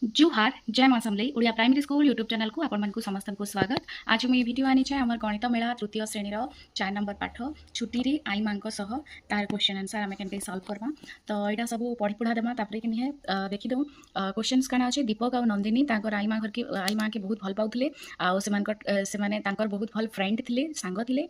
जुहार जय मां Samalei Odia primary school YouTube channel को आपण मानकु समस्त को स्वागत। आज मुझे वीडियो आनी छे हमर गणित मेला तृतीय श्रेणी 4 नंबर पाठ छुट्टी रे आई मांको सह तार क्वेश्चन आंसर आमे केनते सॉल्व करबा। तो एटा सब पढ़ी पढ़ा देमा तापरे कि निहे देखि दउ क्वेश्चंस काना अछि। दीपक और नंदिनी तांकर आई मां के बहुत भल पाउथिले आ से माने तांकर बहुत भल फ्रेंड थिले सांग थिले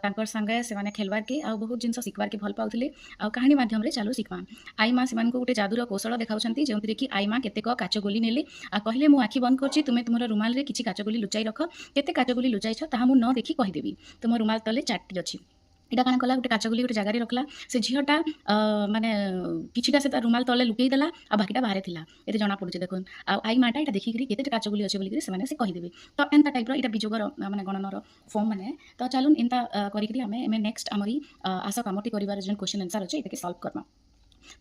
तांकर संगे से माने खेलवार के आ बहुत जिंस सिखवार के भल पाउथिले आ कहानी माध्यम रे चालू सिखवा। आई मां से गोटे जादूर कौशल देखाउछंती जेउथिरे कि आई मां केतेक काचगोली नेले आ कहले मु आखि बंद करछि तुमे तुमर रुमाल रे किछि काचगोली लुचाई रख केते काचगोली लुचाइछ ताहा मु न देखि कहि देबी तुम रुमाल तले चारटी अछि। इटा काना कला गोटे काचगोली गोटे जगार रखला से झीटा माने किछिटा से रुमाल तले लुकई देला आ बाकीटा बाहर थिला एते जना पडुछि देखुन आ आई माटा इटा देखि करी केते काचगोली अछि बोली करी से माने से कहि देबे। तो एंता टाइप रो इटा बिजोगर माने गणनर फॉर्म माने तो चलुन एंता करी करी हमें नेक्स्ट हमरी आशा कामटी करिवार जन क्वेश्चन आंसर अछि एते के सॉल्व करबा।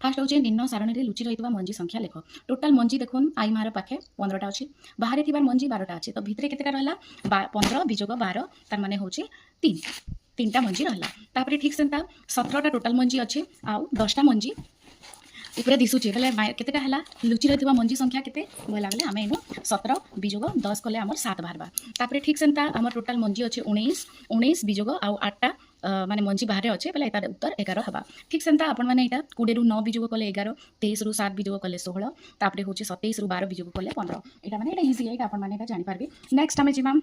फास्ट हूँ निम्न सारणी लुचि रही मंजी संख्या लेख टोटाल मंजी देखुन आई मार पाखे 15टा अच्छी बाहर थी मंजी 12टा अच्छी तो भितर केतेटा रहा 15 विजोग 12 तार माने होची 3टा मंजी रहा तापर ठीक से 17टा टोटाल मंजी अच्छे आउ 10टा मंजी ऊपर दिशुचे बोले केतेटा है लुचि रही मंजी संख्या केते बोला बेले आम इनु 17 विजोग 10 कले आमर 7 बाहर तापर ठीक से आम टोटाल मंजी अच्छे 19 विजोग आउ 8टा माने मंजी बाहर अच्छे बोले तार उत्तर 11 हवा। ठीक से आपण मैंने यहाँ 20 रु 9 विजोग कले 11 23 रु 7 विजोग कले 16 तापर हूँ 27 रु 12 विजोग कले 15 यहाँ मैंने इजी है आपण मैंने जानीपारे। नेक्स्ट आम जीवा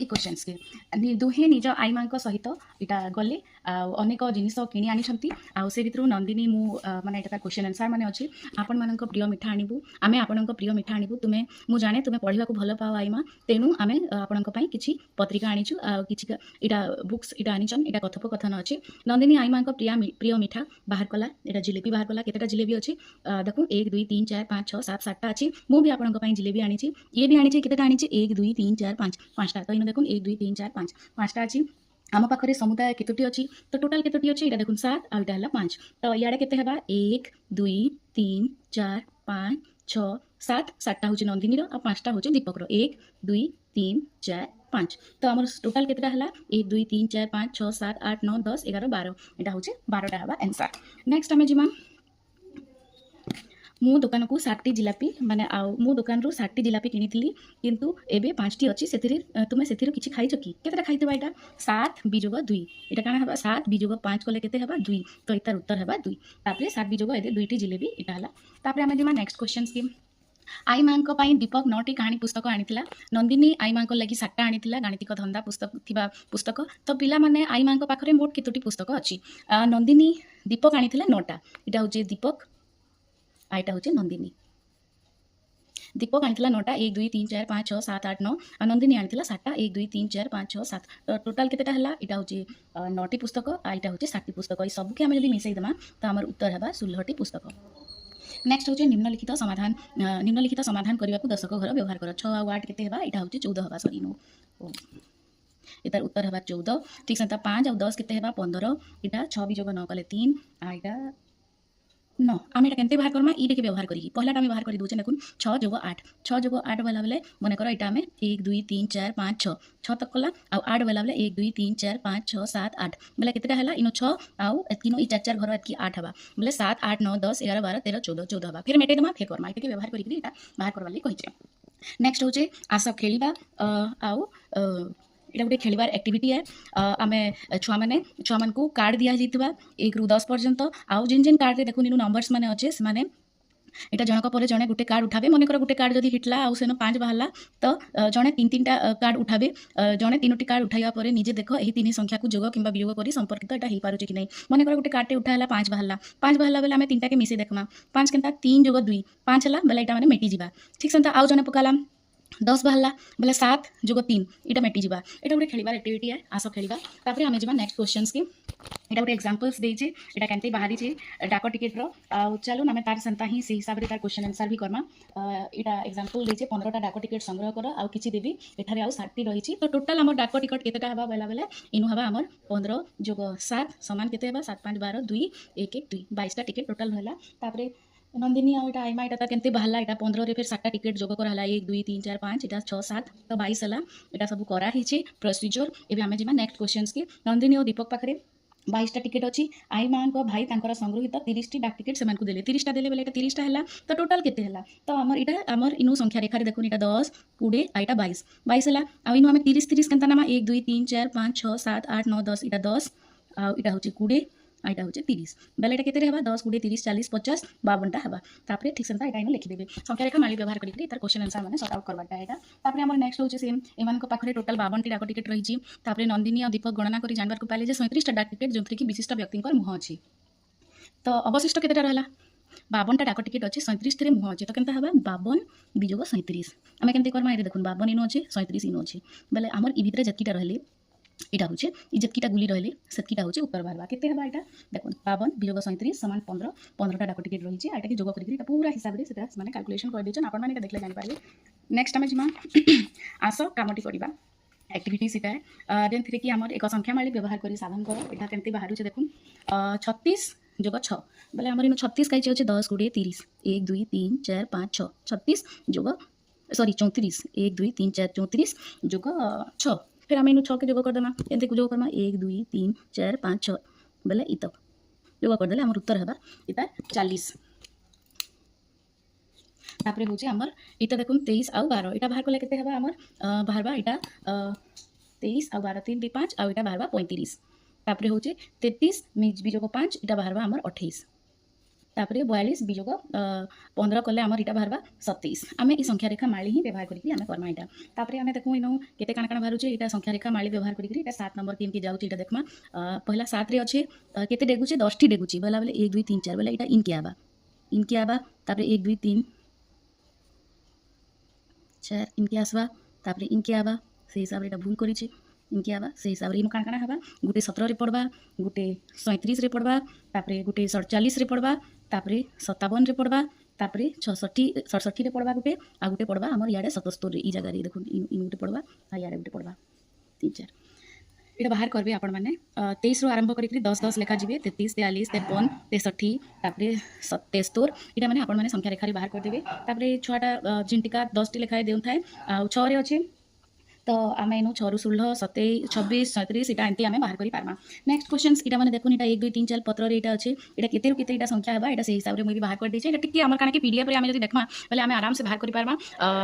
क्वेश्चंस के दुहे निज आई मां सहित इटा गले अनेक जिनिस किणी आनी से भितर नंदिनी मु माने एटा क्वेश्चन आंसर माने अछि आपण मानक प्रिय मिठा आनिबु आमे आपणक प्रिय मिठा आनिबु तुमे मु जाने तुमे पढ़िबा को भल पाओ आई मां तेनु आमे आपणक पई किछि पत्रिका आनिछु किछि इटा बुक्स इटा आनिचन इटा कथोपकथन अछि। नंदिनी आई मां प्रिय मिठा बाहर कला इटा जिलेबी बाहर कला केतेटा जिलेबी अछि देखु 1 2 3 4 5 6 7 7टा अछि मु भी आपणक पई जिलेबी आनिछि ये भी आनिछि केतेटा आनिछि 1 2 3 4 5 5टा तो इन देखुन 1 2 3 4 5 5टा अछि आम पाखे समुदाय केतोटी अच्छी तो टोटाल केतोटी अच्छी इटा देखुन 7 आ इटा हला 5 तो इयाडे केते हेबा 1 2 3 4 5 6 7 7टा होची नंदिनी रो आ 5टा होची दीपक रो 1 2 3 4 5 तो आमर टोटाल केतेटा हला 1 2 3 4 5 6 7 8 9 10 11 12 इटा होची 12टा हेबा आंसर। नेक्स्ट आमे जिमा मु दुकान को 60टी जिलापी माने मु दुकान रू 60टी जिलापी किनी किंतु एबे 5टी अच्छी तुमे से किसी खाइछ कि केतेटा खाइतबा इटा 7 विजोग 2 इटा काना हबा 7 विजोग 5 कले केते हबा 2 तो इतार उत्तर हबा 2 तापरे 7 विजोग एदे 2टी जिलेबी इटा हला। तापरे आमे दिमा नेक्स्ट क्वेश्चन स्कीम आई मां पई दीपक 9टी कहानी पुस्तक आनिथिला नंदिनी आई मां लगी 7टा आनिथिला गाणितिक धंदा पुस्तक थिबा पुस्तक तो पिला माने आई मां पाखरे मोट केतोटी पुस्तक अच्छी नंदिनी दीपक आनिथिला 9टा इटा होचे दीपक आईटा होचे नंदिनी दीपक आनिथिला 9टा 1 2 3 4 5 6 7 8 9 नंदिनी आनिथिला 7टा 1 2 3 4 5 6 7 तो टोटाल केतेटा हला इटा होचे 9टी पुस्तक आईटा होचे 7टी पुस्तक ई सब के हम यदि मिसई देमा तो हमर उत्तर हेबा 16टी पुस्तक। नेक्स्ट होचे निम्नलिखित समाधान करने को दशक घर व्यवहार कर 6 आ 8 केते हेबा इटा होचे 14 हेबा सॉरी नो इतार उत्तर हेबा 14। ठीक से 5 आ 10 केते हेबा 15 इटा 6 विजोग 9 कले 3 आ इटा न आम एटा केनते बाहर करमा ई के व्यवहार करी पहलाटा आम बाहर कर दूचे देखुन 6 जोग 8 वाला बेले मन कर इटा आम 1 2 3 4 5 6 6 तक कला आ 8 वाला बेले 1 2 3 4 5 6 7 8 बेले केतेटा हला इनो 6 आउ एतिनो ई 4 4 घर एतकी 8 हबा बेले 7 8 9 10 11 12 13 14 14 हबा फिर मेटे दमा फेर करमा के व्यवहार करी इटा बाहर करवा ਲਈ कहिचे। नेक्स्ट होचे आस खेलिबा आउ इटा गोटे खेलबार एक्टिविटी है आम छुआ मान को कार्ड दि जाइथिबा 1 रु 10 पर्यंत आउ जिन जिन कार्ड रे देखुन इनु नंबर्स माने अच्छे से माने इटा जनक पर जने गोटे कार्ड उठाबे मन कर गोटे कार्ड जदि हिटला आउ सेनो 5 बाहला तो जने 3-3टा कार्ड उठाबे जने 3टी कार्ड उठाइबा परे निजे देख एही 3 संख्या को जोग किंबा वियोग करी संपर्कित एटा हेई पारुचे कि नै मन कर गोटे कार्ड टे उठाला 5 बाहला बेले आमे 3टा के मिसे देखमा 5 केनता 3 जोग 2 5 हला बेले इटा माने मेटी जिबा। ठीक से आउ जने पकाला 10 बाहला बोले 7 जोग 3 इटा मेटी जिबा एटा गोटे खेलिबार एक्टिविटी है आसो खेलिबा। तापर आमे जिबा नेक्स्ट क्वेश्चंस के एटा गोटे एग्जांपल्स देजे एटा केनते बाहरी जे डाक टिकट रो चलो आमे तार संता ही से हिसाब रे तार क्वेश्चन आंसर भी करमा एटा एग्जांपल देजे 15टा डाक टिकट संग्रह कर आ किछि देबी एठारे आ 60टी रहिछि तो टोटल हमर डाक टिकट केतेटा हबा बेला बेले इनु हबा हमर 15 जोग 7 समान केते हबा 7 5 12 2 1 1 2 22टा टिकट टोटल होला। तापर नंदिनी आउ इटा आईमा इटा केनते बाहला इटा 15 रे फिर 7टा टिकट जोग कर हला 1 2 3 4 5 इटा 6 7 तो 22 हला इटा सब करा हिचे प्रोसीजर। एबे हमें जिमा नेक्स्ट क्वेश्चंस के नंदिनी और दीपक पाखरे 22टा टिकेट अच्छी आई माँ भाई तांकर संगृहित 30टी डाक टिकेट से देले 30टा देले बेले 30टा है तो टोटाल केते है तो आमर इटा आमर इनु संख्या रेखार देखुन इटा 10 20 आईटा 22 22 है आउ इनु आम 30 30 केनता नामा 1 2 3 4 5 6 7 8 9 10 इटा 10 आउ इटा होचे 20 आईटा होचे 30 बेले इटा केते हेबा 10 20 30 40 50 52टा हेबा तापरे ठीक सेंता इटा लिखि देबे संख्या रेखा माली व्यवहार करी तार क्वेश्चन आंसर माने सॉर्ट आउट करबाटा एटा तापरे हमर नेक्स्ट होचे सेम एमान को पाखरे टोटल 52टी डाक टिकेट रहिची तापरे नंदिनी और दीपक गणना करी जानबार को पाले जे 37टा डाक टिकेट जोंथरे कि विशिष्ट व्यक्ति मुह अछि तो अवशिष्ट केतेटा रहला 52टा डाक टिकेट अच्छे 37 मुह अच्छे तो केनता हबा 52 विजोग 37 आमे केनते करमा एटे देखुन 52 इनो अच्छे 37 इनो अच्छे बेले हमर इ भितरे जतकीटा रहले इटा होचे इ जतकीटा गुली रहले सेतकीटा होचे ऊपर बारबा केते हबा एटा देखुन 52 विजोग 37 समान 15 15टा डाक टिकेट रहिचे आटा के जोग करी एटा पूरा हिसाब रे सेटा माने कैलकुलेशन कर देछन आपण माने एटा देखले जानि पारबे नेक्स्ट आमे जिमा आसो कामटी करिबा एक्टिविटी सीटा है जेन थी कि आमर एक संख्या माली व्यवहार करी साधन कर एटा केमती बाहर देखुन 36 जोग 6 बोले आमर इन 36 कहीं अच्छे 10 20 30 1 2 3 4 5 6 36 जोग सॉरी 34 1 2 3 4 34 जोग 6 फिर आम इन 6 के जोग करदेमा एमती जोग करमा 1 2 3 4 5 6 बोले इत जोग करदे आमर उत्तर है इता 40 तापरे होचे आमर इटा देखुन 23 आउ 12 इटा बाहर कले केते हेबा आमर बाहरबा इटा 23 आउ 12 3 2 5 आउ इटा बाहरबा 35 तापरे होचे 33 बिजोग 5 इटा बाहरबा आमर 28 तापरे 42 बिजोग 15 कले आमर इटा बाहरबा 27 आमे ई संख्या रेखा माली ही व्यवहार करिकि आमे करमा इटा तापरे आमे देखु इनो केते काना काना बाहरुचे इटा संख्या रेखा माली व्यवहार करिकि इटा 7 नंबर केन के जाउची इटा देखमा पहला 7 रे अच्छे केते डेगुचे 10 टी डेगुची बोला बोले 1 2 3 4 बोला इटा इनके आबा तापरे 1 2 3 4 इनके आसवा तापरे इनके आबा से हिसाब रे भूल करी इनके आबा से हिसाब रे इनो काना काना हबा गुटे 17 रे पड़बा गुटे 37 रे पड़बा तापरे गुटे 47 रे पड़बा तापरे 57 रे पड़बा तापरे 67 रे पड़बा गुटे आ गुटे पड़बा हमर याडे 77 रे ई जगह रे देखुन इन गुटे पड़बा आ याडे गुटे पड़बा 3 4 इटा बाहर करबे आपण माने 23 रो आरंभ करी 10 10 लेखा जीवे 33 43 53 63 तापरे 77 इटा माने आपण माने संख्या रेखा रे बाहर कर देबे तापरे छुआटा जिंटिका 10 टी लेखा देउन थाए आ 6 रे अछि तो आम इन 6 रू 16 27 26 37 इटा एमती आम बाहर कर पार्मा नेक्स्ट क्वेश्चन इटा मैंने देखुन इटा 1 2 3 4 पत्र इटा अच्छे इटा केते रू केते इटा संख्या है इटा से हिसाब रे मुई भी बाहर कर देछे इटा टिके हमर काना के पीडीएफ रे आम जदी देखमा पहले आम आराम से बाहर कर पार्मा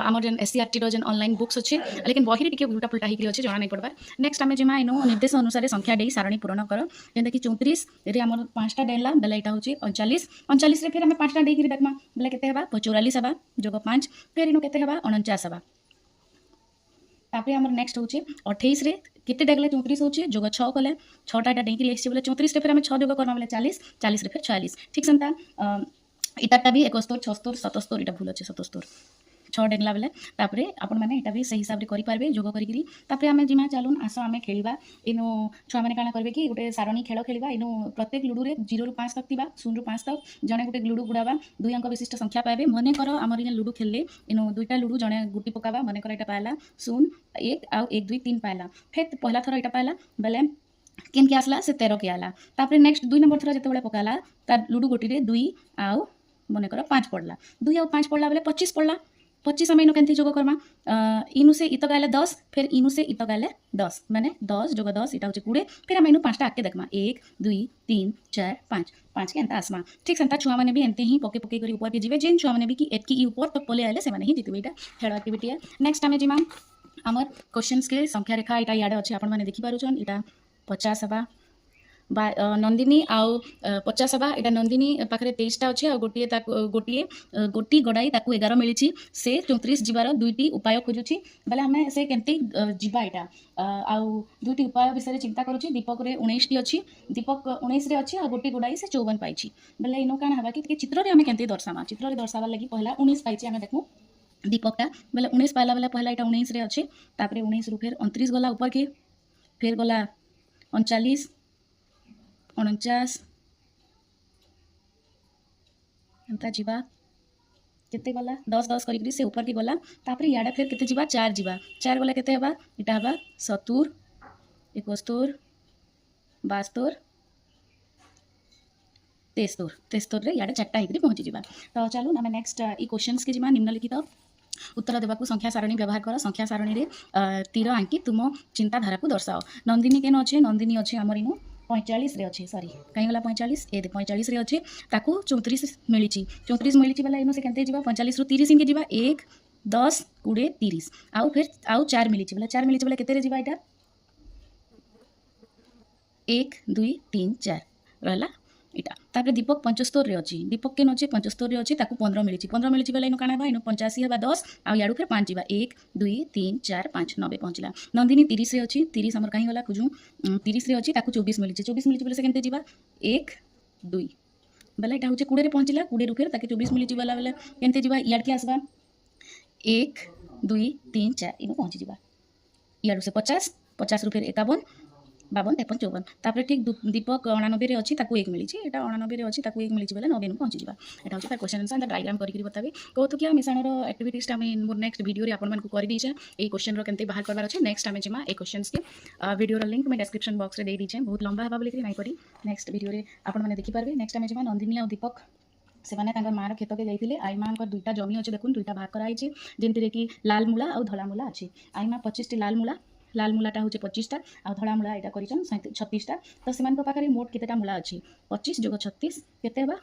हमर जन एससीआरटी रो जन ऑनलाइन बुक्स अच्छे लेकिन बही रे टिके उल्टा पुल्टा हिकरी अच्छे जना नहीं पड़बा नेक्स्ट आम जिमा इनो निर्देश अनुसार संख्या दे सारणी पूर्ण कर जेंदा कि 34 रे हमर 5टा डेला बेला इटा होची 39 39 रे फिर आम 5टा दे हिकरी देखमा बेला केते हेबा 44 हेबा जोग 5 फिर इनो केते हेबा 49 हेबा तापरे हमर नेक्स्ट होचे 28 रे केते डेगले 34 होचे जोग 6 कले 6टा एटा डेकरी एसी बोले 34 रे फिर हम 6 जोग करबा बोले 40 40 रे फिर 46 ठीक संता इटाटा भी 71 76 77 इटा भूल अच्छे 77 6 डेगला बेले तापरे आपण माने इटा भी सही हिसाब रे करि पारबे जोग करिकरी तापरे आमे जिमा चालुन आसो आमे खेलिबा इनो छुआ माने काना करबे कि गुटे सारणी खेल खेलिबा इनो प्रत्येक लुडु रे 0 रू 5 तक थिबा 0 रू 5 तक जणे गुटे लुडु गुडाबा दुई अंक विशिष्ट संख्या पाबे मने करो हमर इन लुडु खेलले इनो दुईटा लुडु जणे गुटी पकाबा मने करो इटा पाला 0 1 आ 1 2 3 पाला फिर पहला थरो इटा पाला बेले केन के आसला से 13 के आला तापरे नेक्स्ट 2 नंबर थरो जते बेले पकाला ता लुडु गोटी रे 2 आ मने करो 5 पड़ला 2 आ 5 पड़ला बेले 25 पड़ला 25 हम इनो केनथी जोग करमा इनु से इत गाले 10 फिर इनु से इत गाले 10 माने 10 जोग 10 इटा होचे 20 फिर हम इनु 5टा आके देखमा 1 2 3 4 5 5 के एंता आसमा ठीक संता छुआ माने भी एंते ही पके पके करी ऊपर के जीवे जेन छुआ माने भी कि एत की ऊपर तक पले आले से माने ही जितबे इटा खेल एक्टिविटी है नेक्स्ट हमें जिमा हमर क्वेश्चंस के संख्या रेखा इटा याडे अछि आपण माने देखि पारुछन इटा 50 हबा नंदिनी आउ 50 हबा इटा नंदिनी पाखरे 23टा अच्छे गोटी गड़ाई 11 मिली से 34 जीवार दुईटी उपाय खोजुची बेले आम से केमती जीवा इटा आउ दुईटी उपाय विषय चिंता करुच्ची दीपक रे 19 टी अच्छी दीपक 19 रे अच्छी आ गोटी गड़ाई से 54 पाई बेले इनो काना हबा कि चित्र रे आम केमती दर्शामा चित्र रे दर्शावा लगी पहला 19 पाई आम देखू दीपकटा बेले 19 पाइला बेले पहला इटा 19 रे अच्छे तापरे 19 रु फिर 29 गला ऊपर के फिर गला 39 49 एंता जीवा केते गला 10 10 करी से ऊपर की गला तापरे याडा फिर केते जीवा 4 जीवा 4 गला केते हेबा इटा हेबा 70 71 72 73 रे याडा 4टा हिकरी पहुंची जीवा तो चलो ना नेक्स्ट ई क्वेश्चंस के जीवा निम्नलिखित उत्तर देवाक संख्या सारणी व्यवहार कर संख्या सारणी रे तीर आंकी तुम चिंताधारा को दर्शाओ नंदिनी केन अच्छे नंदिनी अच्छे आमर इनो 45 रे अच्छे सॉरी कहीं गला 45 ए 45 रे अच्छे ताकू 34 मिली 34 मिली वाला इनो से केनते जीवा 45 रु 30 इनके जीवा 1 10 20 30 आउ फिर आउ 4 मिली वाला 4 मिली वाला केते रे जीवा एटा 1 2 3 4 रहला इटा तापर दीपक 75 रे अछि दीपक के नचे 75 रे अछि ताकू 15 मिली वाला इनो काना बा इनो 85 हेबा 10 आ याडू फिर 5 जीवा 1 2 3 4 5 90 पहुंचला नंदिनी 30 रे अछि 30 हमर काई गला कुजू 30 रे अछि ताकू 24 मिली वाला से केनते जीवा 1 2 बेला इटा होचे 20 रे पहुंचला 20 रु फिर ताके 24 मिली वाला बेला केनते जीवा याड के आसबा 1 2 3 4 इनो पहुंची जीवा याडू से 50 50 रु फिर 51 52 53 54 तापर ठीक दीपक 89 रे अछि ताकू 1 मिली छि एटा 89 रे अछि ताकू 1 मिली छि बेले 90 नु पहुंची जिबा एटा होछि तार क्वेश्चन आंसर डायग्राम करिकरी बताबी कहतो कि मिसाणर एक्टिविटीज टामे मोर नेक्स्ट वीडियो रे आपण मन को करि दीछे ए क्वेश्चन रो केनते बाहर करबार अछि नेक्स्ट टामे जिमा ए क्वेश्चंस के वीडियो रो लिंक मैं डिस्क्रिप्शन बॉक्स रे दे दीछे बहुत लंबा हेबा बोली नै करी नेक्स्ट वीडियो रे आपण माने देखि पारबे नेक्स्ट टामे जिमा नंदिनी आ दीपक से माने तांकर मार खेत के जाइतिले आई मां को दुईटा जमी अछि देखुन दुईटा भाग कराई छि जेंति रे कि लाल मूला और धला मूला अछि आई मां 25 टी लाल मूलाटा हूँ 25टा आ धड़ा मूला यहाँ कर 36टा तो से पाखे मोट केतेटा मूला अच्छी 25 + 36 केते हेबा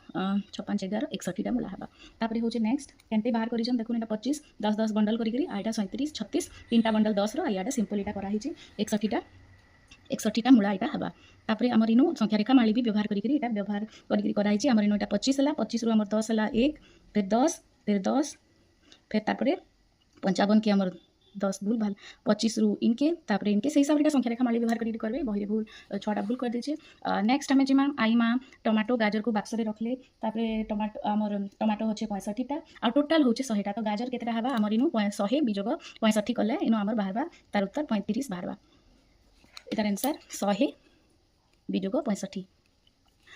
6 5 11 61टा मूला हेबा तापर हूँ नेक्स्ट केनते बाहर कर देखुन एटा 25 10 10 बंडल करी आटा 37 36 3टा बंडल 10 रो आटा सिंपल इटा कराई 61टा मूला इटा हेबा तापर आमर इनु संख्या रेखा माली भी व्यवहार करी इटा व्यवहार करी कराई आमर इनु इटा 25 है 25 रु आमर 10 है 1 फिर 10 फिर तापर 55 के आमर 10 भूल भाल 25 रु इनके तापर इनके से हिसाब रे संख्या रेखा माली व्यवहार करी करबे बहिरे भूल 6टा भूल कर देछे नेक्स्ट हमें जिमा आई मां टमाटो गाजर को बक्स रे रखले तापर टमाटो आमर टमाटो होचे 65टा आ टोटल होचे 100टा तो गाजर केतेटा हबा आमर इनु 100 बिजोग 65 कले इनु आमर बाहरबा तार उत्तर 35 बाहरबा इतार आंसर 100 बिजोग 65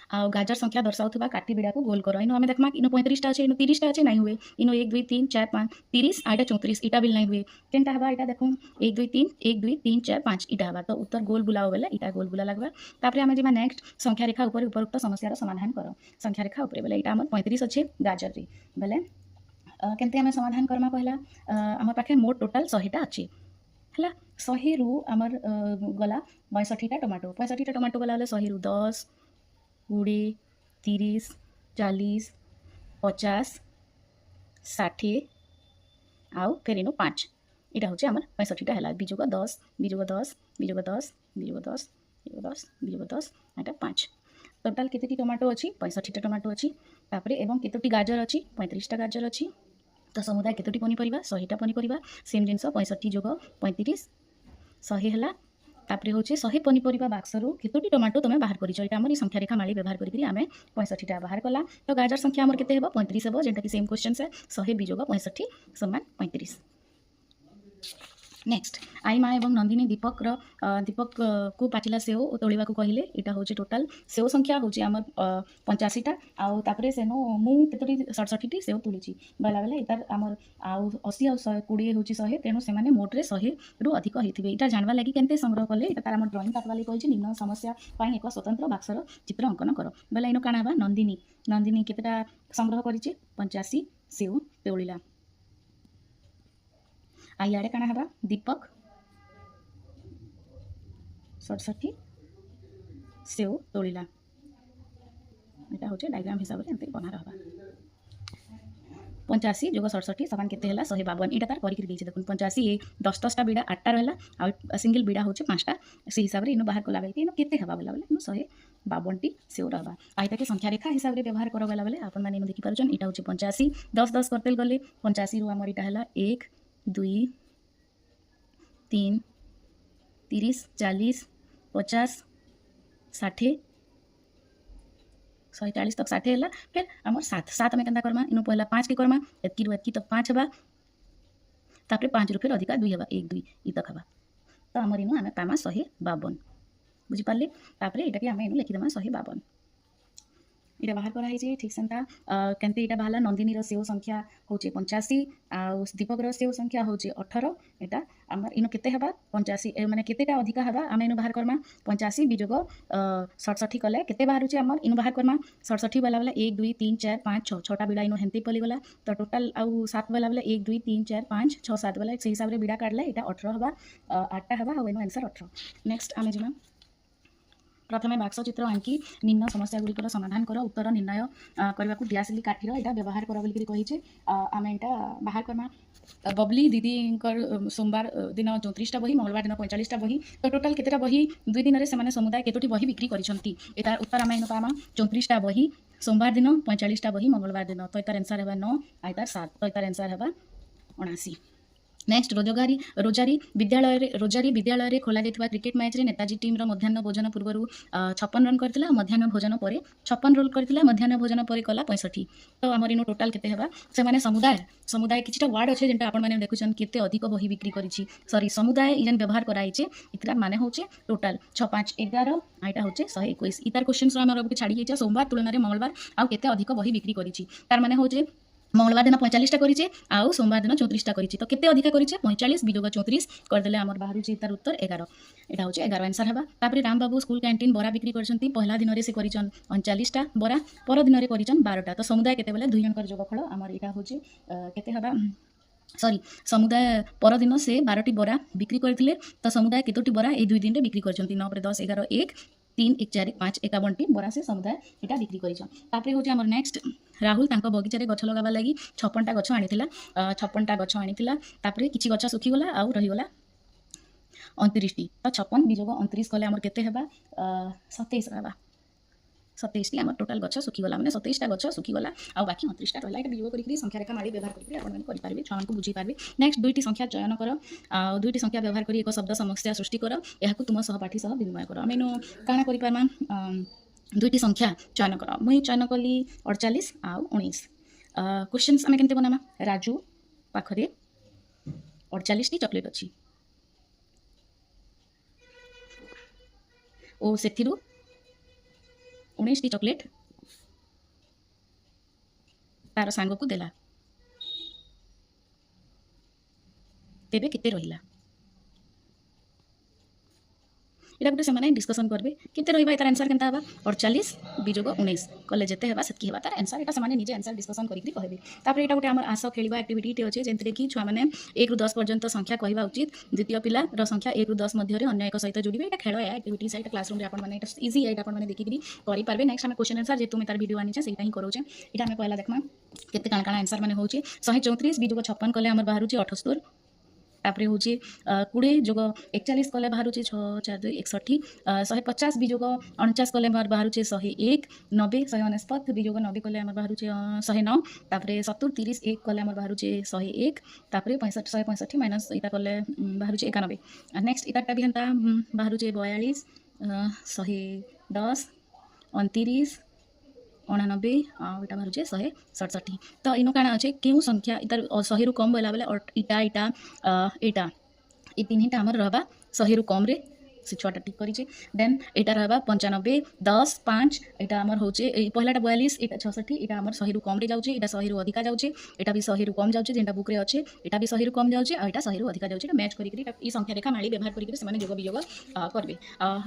आ गाजर संख्या दर्शाउथबा काटी बिड़ा को गोल करो इनो हमें देखमा इनो 35टा আছে इनो 30टा আছে नहीं हुए इनो 1 2 3 4 5 30 आटा 34 इटा बिल नहीं हुए केनटा हबा इटा देखो 1 2 3 1 2 3 4 5 इटा हबा तो उत्तर गोल बुलाओ बेले इटा गोल बुला लगबा तापर हमें जेमा नेक्स्ट संख्या रेखा ऊपर उपरोक्त समस्या रो समाधान करो संख्या रेखा ऊपर बेले इटा हमर 35 अछि गाजर रे बेले केनते हमें समाधान करमा पहला हमर पाखे मोट टोटल 100टा अछि हला 100 रु हमर गला 62टा टमाटो गला 100 रु 10 20 30 40 50 60 आउ फिर इनो 5 इटा होचे हमर 65टा हला बिजोग 10 बिजोग 10 बिजोग 10 बिजोग 10 बिजोग 10 बिजोग 10 एटा 5 टोटल केतेटी टमाटो अछि 65टा टमाटो अछि तापरे एवं केतोटी गाजर अछि 35टा गाजर अछि तो समुदाय केतोटी पनीपरिबा 100टा पनीपरिबा सेम जिंस 65 जोग 35 100 हला तापरे होचे 100 पनीपरिबा बाक्सरू केतोटी टमाटो तमे बाहर करिछ एटा हमर संख्या रेखा माली व्यवहार करी आमे 65टा बाहर कला तो गाजर संख्या हमर केते हेबा 35 हेबो जेंटा कि सेम क्वेश्चन से 100 बिजोग 65 समान 35 नेक्स्ट आई माँ एवं नंदिनी दीपक को पाचिला सेव तोड़ा को कहले इटा हूँ टोटाल सेव संख्या हूँ आम 85टा आउ तापरे सेनो मु केतोटी 67टी सेव तुली गला बेले इतार आमर आउ 80 आउ 120 हूँ 100 तेणु से मोट्रे 100 रु अधिक होते यहाँ जानवा लगी केनते संग्रह कले इटा तार आम ड्रॉइंग काटवाली कही निम्न समस्या एक स्वतंत्र बाक्सर चित्र अंकन कर बेले इन काଣା नंदिनी केतेटा संग्रह करिछि 85 सेव तोलिला आइयाड़े काଣା हेबा दीपक 67 सेव तोलिला एटा होचे डायग्राम हिसाब रे एंते बना रहबा 85 जोग 67 समान केते हला 152 इटा तार करिक देछि देखुन 85 ए 10 10टा बिडा 8टा रहला आ सिंगल बिडा होचे 5टा से हिसाब रे इनो बाहर कोला बेले इनो केते हेबा बोला बेले इनो 152 टी सेव रहबा आइता के संख्या रेखा हिसाब रे व्यवहार करो गला बेले आपन माने इनो देखि पारछन इटा होचे 85 10 10 करतेल गले 85 रु हमर इटा हला 1 2 3 30 40 50 60 140 तक 60 है फिर आम 7 में केंता करमा इनु पहला 5 के करमा एतकी रु एतकी तक 5 हेबा तापर 5 रु फिर अधिका 2 हेबा 1 2 इ तक हेबा तो हमर इनु आमे पामा 152 बुझी पारले तापर एटा के आमे इनु लिखि देमा 152 इटा बाहर करा है ठीक सेंता केनते इटा बाहला नंदिनी रो सेव संख्या होचे 85 आ दीपक रो सेव संख्या होचे 18 एटा हमर इनो केते हेबा 85 माने केतेटा अधिका हेबा आमे इनो बाहर करमा 85 बिजोग 67 कले केते बाहर होचे हमर इनो बाहर करमा 67 वाला 1 2 3 4 5 6 6टा बिडा इनो हेंती पली गला तो टोटल आ 7 वाला 1 2 3 4 5 6 7 वाला से हिसाब रे बिडा काडले इटा 18 हेबा 8टा हेबा आ इनो आंसर 18 नेक्स्ट आमे जिमा प्रथमे बाक्स चित्र आंकी निम्न समस्या गुड़िकर समाधान कर उत्तर निर्णय करने को दियासिली काठीर यहाँ व्यवहार कर बोलिक कही आम यहाँ बाहर करमा बबली दीदी सोमवार दिन 34टा बही मंगलवार दिन 45टा बही तो टोटाल केतेटा बही 2 दिन से समुदाय केतोटी बही बिक्री करिसंती एतार उत्तर आम पामा 34टा बही सोमवार दिन 45टा बही मंगलवार दिन तो एतार आंसर है 9 आइतार 7 तो एतार आंसर है 79। नेक्स्ट रोजारी विद्यालय रे खोला जाइथिबा क्रिकेट मैच रे नेताजी टीम रो मध्याह्न भोजन पूर्व 56 रन करथिला मध्याह्न भोजन पर 56 रन करथिला मध्याह्न भोजन पर कला 65 तो हमर इनो टोटल केते हेबा से माने समुदाय किछटा वर्ड अछि जेंटा आपण माने देखुछन केते अधिक बही बिक्री करिछि सॉरी समुदाय इजन व्यवहार कराइछे इतरा माने होचे टोटल 6 5 11 आइटा होचे 121 इतार क्वेश्चंस रो हमर छाड़ी जाइछा सोमवार तुलना रे मंगलवार आ केते अधिक बही बिक्री करिछि तार माने होचे मंगलवार दिन 45टा करिछे आउ सोमवार दिन 34टा करिछे तो केते अधिका करिछे 45 बिजोग 34 करदेले हमर बाहरु जे तार उत्तर 11 एटा होचे 11 आंसर हेबा तापरे राम बाबू स्कूल कैंटीन बरा बिक्री करछंती पहला दिन रे से करिछन 39टा बरा पर दिन रे करिछन 12टा तो समुदाय केते बेले दुई जनकर जोगफल हमर एटा होचे केते हेबा सॉरी समुदाय पर दिन से 12टी बरा बिक्री करथिले तो समुदाय केतोटी बरा ए दुई दिन रे बिक्री करछंती 9 पर 10 11 1 3 1 4 5 51टी बरा से समुदाय एटा बिक्री करिछन तापरे होचे हमर नेक्स्ट राहुल तांको बगीचा रे गछ लगाबा लागि 56टा गछ आनिथिला 56टा गछ आनिथिला तापरे किछि गछ सुखी गला आउ रहि गला 29टी तो 56 बिजोग 29 कले हमर केते हेबा 27 हेबा 27टी हमर टोटल गछ सुखी गला माने 27टा गछ सुखी गला आ बाकी 29टा रहला एटा बिजोग करिकरी संख्या रेखा माली व्यवहार करिकरी आपण माने करि पारबे छान को बुझी पारबे नेक्स्ट दुईटी संख्या चयन कर आ दुईटी संख्या व्यवहार करी एक शब्द समस्या सृष्टि कर एहाकु तुम सहपाठी सह विनिमय कर आमेनो काना करि पारमा दुईटी संख्या चयन कर मुई चयन कली 48 आ 19 क्वेश्चंस आमे केनते बनामा राजू पाखरे 48टी चॉकलेट अछि ओ सेथिरु 19टी चॉकलेट तार सांग को देला तेबे केते रहिला एटा गुटे से डिस्कसन करबे केते रहिबा एतार आंसर केनता हबा 48 बिजोग 19 कले जेते हेबा सेतकी हेबा तार आंसर एटा से निजे आंसर डिस्कसन करिकरी कहबे तापर एटा गुटे हमर आस खेलिबा एक्टिविटी टे अछि जेंतरे कि छुआ माने 1 रु 10 पर्यंत संख्या कहबा उचित द्वितीय पिला रो संख्या 1 रु 10 मध्य रे अन्य एक सहित जोड़िबे एटा खेल है एक्टिविटी सहित क्लासरूम रे आपण माने एटा इजी है एटा आपण माने देखिकरी करि पारबे नेक्स्ट हम क्वेश्चन आंसर जे तुमे तार वीडियो आनिछे सेटा ही करोचे एटा हम पहला देखमा केते काना काना आंसर माने होचे 134 बिजोग 56 कले हमर बाहरु 78 तापरे होचे 20 जोग 41 कले बाहरु 6 4 2 61 150 बिजोग 49 कले हमर बाहरु 101 90 149 बिजोग 90 कले हमर बाहरु 109 तापरे 70 30 1 कले हमर बाहरु 101 तापरे 65 165 माइनस इता कले बाहरु 91 नेक्स्ट इताटा भी हंता बाहरु 42 110 29 99 आटा बाहर 167 तो इनो काना अच्छे क्यों संख्या इतार 100 रु कम बोला बेले इटा इटा एटा ए तीनटा हमर रहबा 100 रु कम रे से छटा टिक करिचे देन एटा रहबा 95 10 5 एटा हमर होचे पहलाटा 42 एटा 66 एटा हमर 100 रु कम रे जाउचे एटा 100 रु अधिका जाउचे एटा भी 100 रु कम जाउचे जेंटा बुक रे अच्छे एटा भी 100 रु कम जाउचे आ एटा 100 रु अधिका जाउचे मैच करिकरी ई संख्या रेखा माली व्यवहार करिकरी से माने जोग बियोग करबे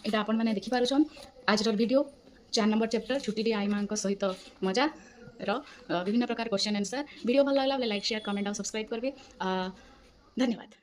एटा आपण माने देखि पारुछन आज रो वीडियो 4 नंबर चैप्टर छुट्टी आई माँ सहित मजा विभिन्न प्रकार क्वेश्चन आंसर वीडियो भल लगा लाइक शेयर कमेंट और सब्सक्राइब करेंगे धन्यवाद।